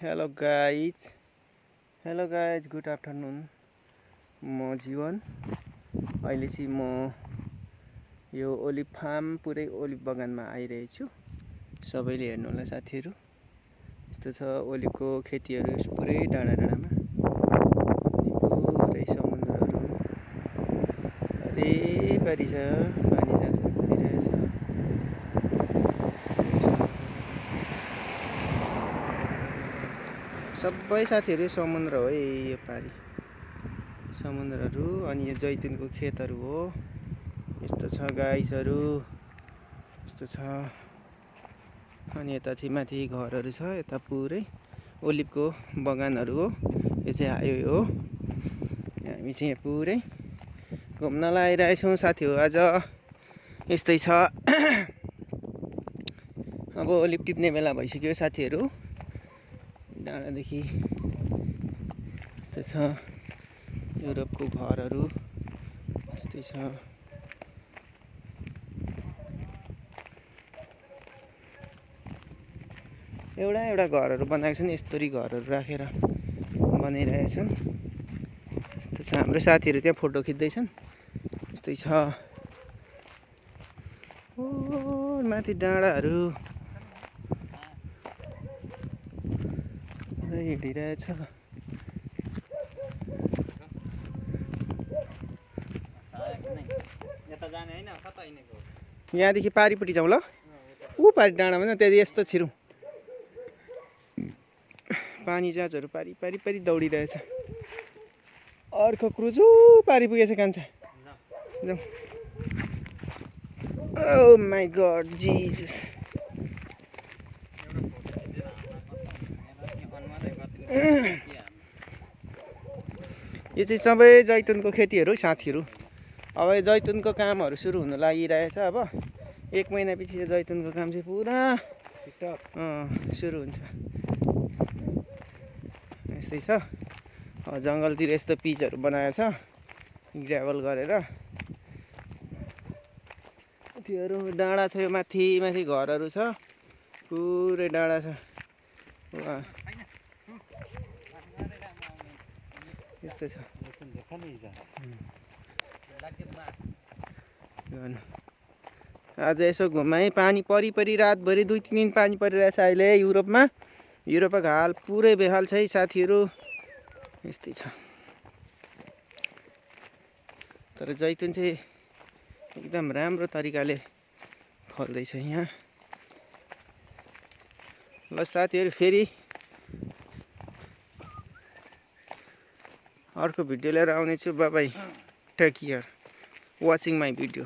Hello guys good afternoon. म जीवन अहिले चाहिँ म यो ओलिभ फार्म पुरै ओलिभ बगानमा आइरहेको छु। सबैले हेर्नु होला साथीहरू, यस्तो छ ओलिभको खेतीहरू पुरै डाँडा डाँडामा, पुरै समुद्रहरू हरेभरि छ, पानी जान्छ गइरहेछ। सबै साथीहरू समुद्र हो, यो पारी समुद्रहरू। अनि यो जैतुनको खेतहरू हो। यस्तो छ गाईसहरू, यस्तो छ। अनि यता चाहिँ माथि घरहरू छ, यता पुरै ओलिभको बगानहरू हो। यो चाहिँ हाइवे हो। हामी चाहिँ यहाँ पुरै घुम्नलाई आइरहेछौँ साथीहरू। आज यस्तै छ। अब ओलिभ टिप्ने बेला भइसक्यो साथीहरू। डाँडादेखि यस्तो छ युरोपको घरहरू, यस्तै छ। एउटा एउटा घरहरू बनाएको छन्, यस्तरी घरहरू राखेर बनाइरहेछन्। यस्तो छ। हाम्रो साथीहरू त्यहाँ फोटो खिच्दैछन्। यस्तै छ। ओ माथि डाँडाहरू हिँडिरहेछ। यहाँदेखि पारिपट्टि जाउँ ल। ऊ पारि डाँडामा न, त्यहाँदेखि यस्तो छिरौँ। पानी जहाजहरू पारी पारी पारी दौडिरहेछ। अर्को क्रुज पारि पुगेछ कान्छा। जाउँ। ओ माई गड जिजस। यो चाहिँ सबै जैतुनको खेतीहरू साथीहरू। अब यो जैतुनको कामहरू सुरु हुन लागिरहेछ। अब 1 महिनापछि यो जैतुनको काम चाहिँ पुरा सुरु हुन्छ। यस्तै छ। जङ्गलतिर यस्तो पिचहरू बनाएको छ ग्राभल गरेर। त्योहरू डाँडा छ, यो माथि माथि घरहरू छ, पुरै डाँडा छ। यस्तै छ। आज यसो घुमाएँ, पानी परि रातभरि 2-3 दिन पानी परिरहेछ अहिले युरोपमा। युरोपको हाल पुरै बेहाल छ है साथीहरू। यस्तै छ। तर जैतुन चाहिँ एकदम राम्रो तरिकाले फल्दैछ यहाँ। ल साथीहरू, फेरि अर्को भिडियो लिएर आउनेछु। Bye bye, take care watching my video.